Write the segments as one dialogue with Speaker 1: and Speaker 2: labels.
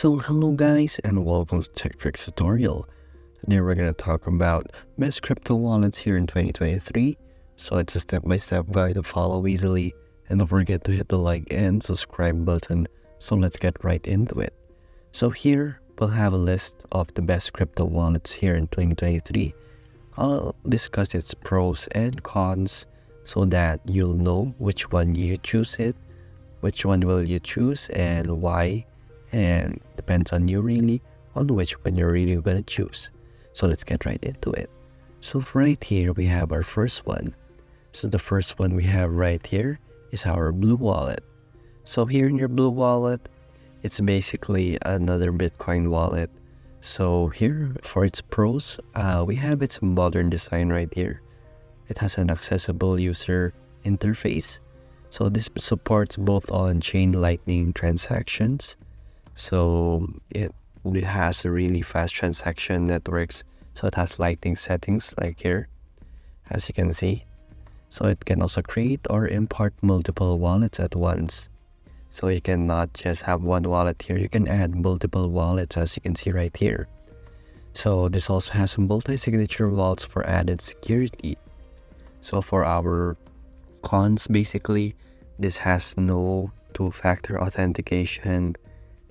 Speaker 1: So hello guys and welcome to Tech Tricks tutorial. Today we're going to talk about best crypto wallets here in 2023. So it's a step-by-step guide to follow easily, and don't forget to hit the like and subscribe button. So let's get right into it. So here we'll have a list of the best crypto wallets here in 2023. I'll discuss its pros and cons so that you'll know which one you choose which one will you choose and why, and depends on you really on which one you're really gonna choose. So let's get right into it. So right here we have our first one. So the first one we have right here is our Blue Wallet. So here in your Blue Wallet, it's basically another Bitcoin wallet. So here for its pros, we have its modern design right here. It has an accessible user interface. So this supports both on-chain Lightning transactions. So it has a really fast transaction networks. So it has Lightning settings like here, as you can see. So it can also create or import multiple wallets at once. So you cannot just have one wallet here. You can add multiple wallets, as you can see right here. So this also has multi-signature vaults for added security. So for our cons, basically, this has no two-factor authentication,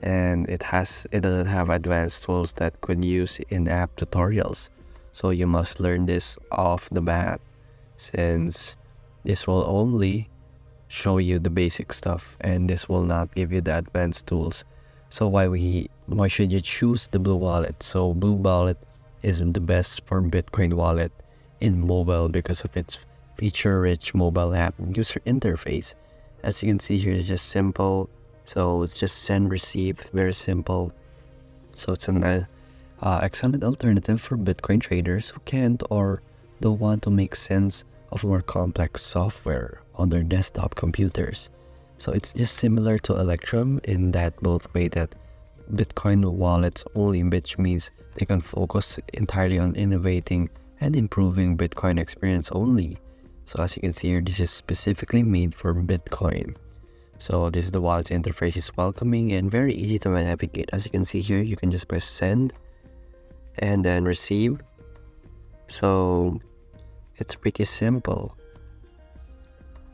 Speaker 1: and it doesn't have advanced tools that could use in-app tutorials. So you must learn this off the bat, since this will only show you the basic stuff and this will not give you the advanced tools. So why should you choose the Blue Wallet? So Blue Wallet is the best for Bitcoin wallet in mobile because of its feature-rich mobile app user interface. As you can see here, it's just simple. So it's just send, receive, very simple. So it's an excellent alternative for Bitcoin traders who can't or don't want to make sense of more complex software on their desktop computers. So it's just similar to Electrum in that both way that Bitcoin wallets only, which means they can focus entirely on innovating and improving Bitcoin experience only. So as you can see here, this is specifically made for Bitcoin. So this is the wallet interface is welcoming and very easy to navigate. As you can see here, you can just press send and then receive. So it's pretty simple.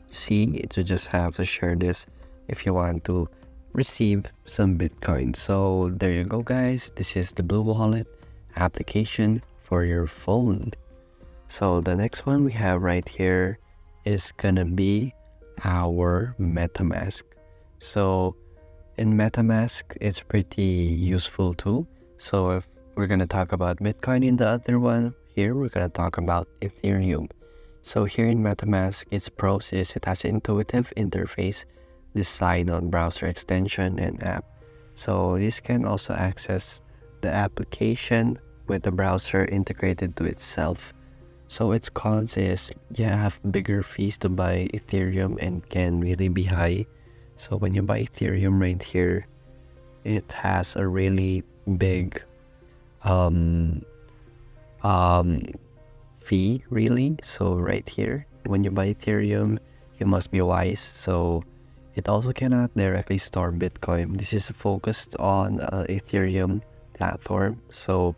Speaker 1: See, you just have to share this if you want to receive some Bitcoin. So there you go guys, this is the Blue Wallet application for your phone. So the next one we have right here is gonna be our MetaMask. So in MetaMask, it's pretty useful too. So if we're gonna talk about Bitcoin in the other one, here we're gonna talk about Ethereum. So here in MetaMask, its pros is it has an intuitive interface, design on browser extension and app. So this can also access the application with the browser integrated to itself. So its cons is you have bigger fees to buy Ethereum and can really be high. So when you buy Ethereum right here, it has a really big fee really. So right here, when you buy Ethereum, you must be wise. So it also cannot directly store Bitcoin. This is focused on Ethereum platform. So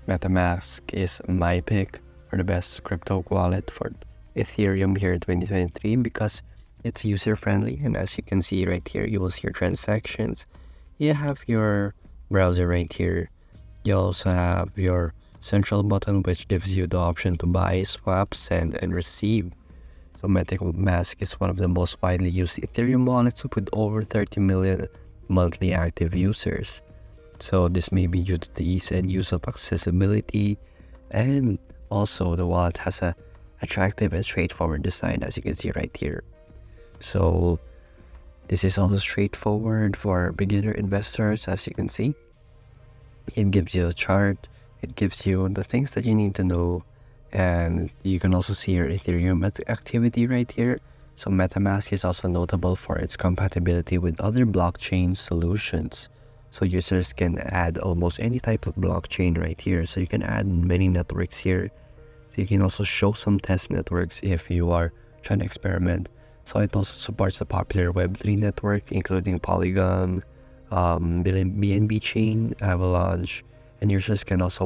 Speaker 1: MetaMask is my pick for the best crypto wallet for Ethereum here in 2023 because it's user-friendly, and as you can see right here, you will see your transactions. You have your browser right here. You also have your central button, which gives you the option to buy, swap, send, and receive. So MetaMask is one of the most widely used Ethereum wallets with over 30 million monthly active users. So this may be due to the ease and use of accessibility, and also the wallet has a attractive and straightforward design, as you can see right here. So this is also straightforward for beginner investors. As you can see, it gives you a chart, it gives you the things that you need to know, and you can also see your Ethereum activity right here. So MetaMask is also notable for its compatibility with other blockchain solutions. So users can add almost any type of blockchain right here. So you can add many networks here. So you can also show some test networks if you are trying to experiment. So it also supports the popular Web3 network, including Polygon, BNB chain, Avalanche, and users can also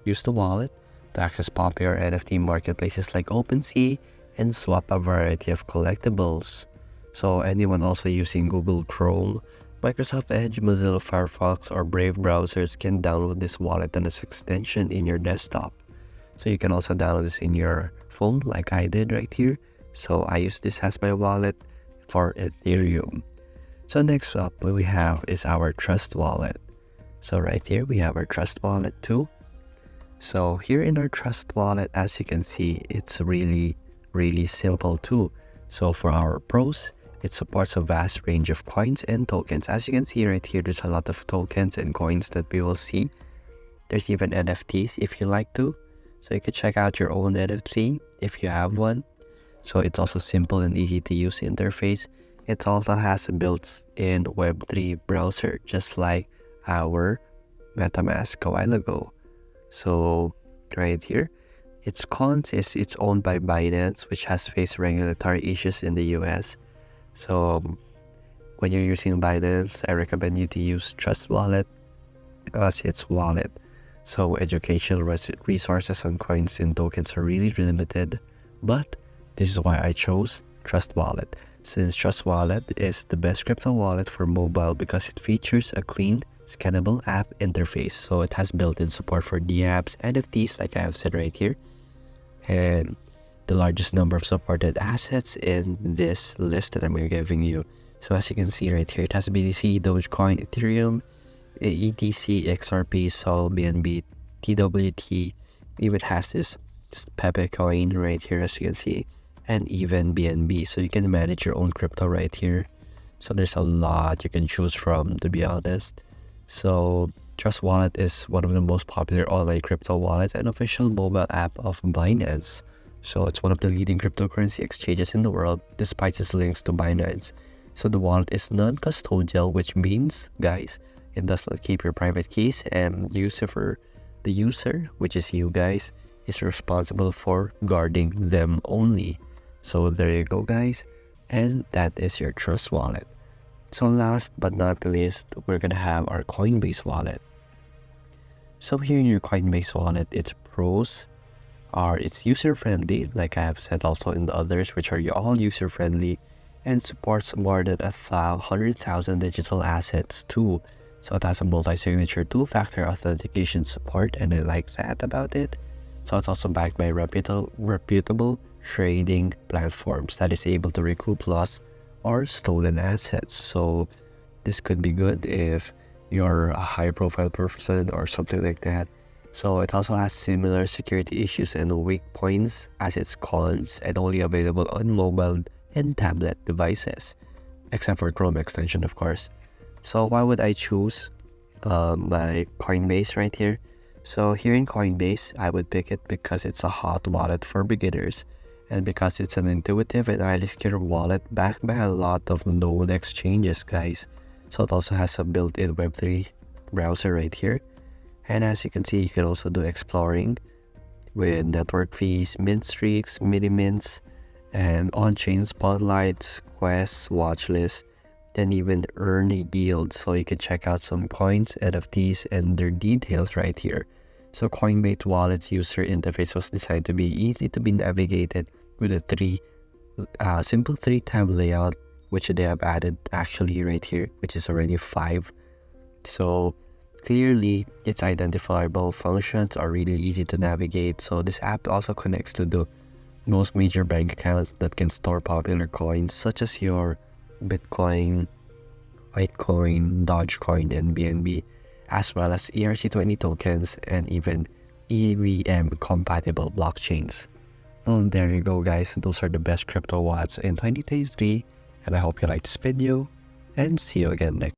Speaker 1: use the wallet to access popular NFT marketplaces like OpenSea and swap a variety of collectibles. So anyone also using Google Chrome, Microsoft Edge, Mozilla Firefox, or Brave browsers can download this wallet and its extension in your desktop. So you can also download this in your phone like I did right here. So I use this as my wallet for Ethereum. So next up we have is our Trust Wallet. So right here we have our Trust Wallet too. So here in our Trust Wallet, as you can see, it's really simple too. So for our pros, it supports a vast range of coins and tokens. As you can see right here, there's a lot of tokens and coins that we will see. There's even NFTs if you like to. So you can check out your own NFT if you have one. So it's also simple and easy to use interface. It also has a built-in Web3 browser, just like our MetaMask a while ago. So right here, its cons is it's owned by Binance, which has faced regulatory issues in the US. So when you're using Binance, I recommend you to use Trust Wallet as its wallet. So educational resources on coins and tokens are really limited, but this is why I chose Trust Wallet, since Trust Wallet is the best crypto wallet for mobile because it features a clean, scannable app interface. So it has built-in support for dApps, NFTs like I have said right here, and the largest number of supported assets in this list that I'm giving you. So as you can see right here, it has BTC, Dogecoin, Ethereum, ETC, XRP, Sol, BNB, TWT. Even has this Pepe coin right here, as you can see, and even BNB. So you can manage your own crypto right here. So there's a lot you can choose from, to be honest. So Trust Wallet is one of the most popular online crypto wallets and official mobile app of Binance. So it's one of the leading cryptocurrency exchanges in the world, despite its links to Binance. So the wallet is non-custodial, which means, guys, it does not keep your private keys, and the user, which is you guys, is responsible for guarding them only. So there you go, guys, and that is your Trust Wallet. So last but not least, we're gonna have our Coinbase wallet. So here in your Coinbase wallet, its pros are it's user-friendly, like I have said also in the others, which are all user-friendly, and supports more than 100,000 digital assets too. So it has a multi-signature two-factor authentication support, and I like that about it. So it's also backed by reputable trading platforms that is able to recoup lost or stolen assets. So this could be good if you're a high-profile person or something like that. So it also has similar security issues and weak points as its cons, and only available on mobile and tablet devices, except for Chrome extension, of course. So why would I choose my Coinbase right here? So here in Coinbase, I would pick it because it's a hot wallet for beginners, and because it's an intuitive and highly secure wallet backed by a lot of known exchanges, guys. So it also has a built-in Web3 browser right here. And as you can see, you can also do exploring with network fees, mint streaks, mini mints, and on-chain spotlights, quests, watch lists, and even earn yield. So you can check out some coins, NFTs, and their details right here. So Coinbase Wallet's user interface was designed to be easy to be navigated with a simple 3-tab layout, which they have added actually right here, which is already 5. So clearly, its identifiable functions are really easy to navigate. So this app also connects to the most major bank accounts that can store popular coins such as your Bitcoin, Litecoin, Dogecoin, and BNB, as well as ERC20 tokens and even EVM compatible blockchains. Well, there you go, guys. Those are the best crypto wallets in 2023, and I hope you liked this video, and see you again next.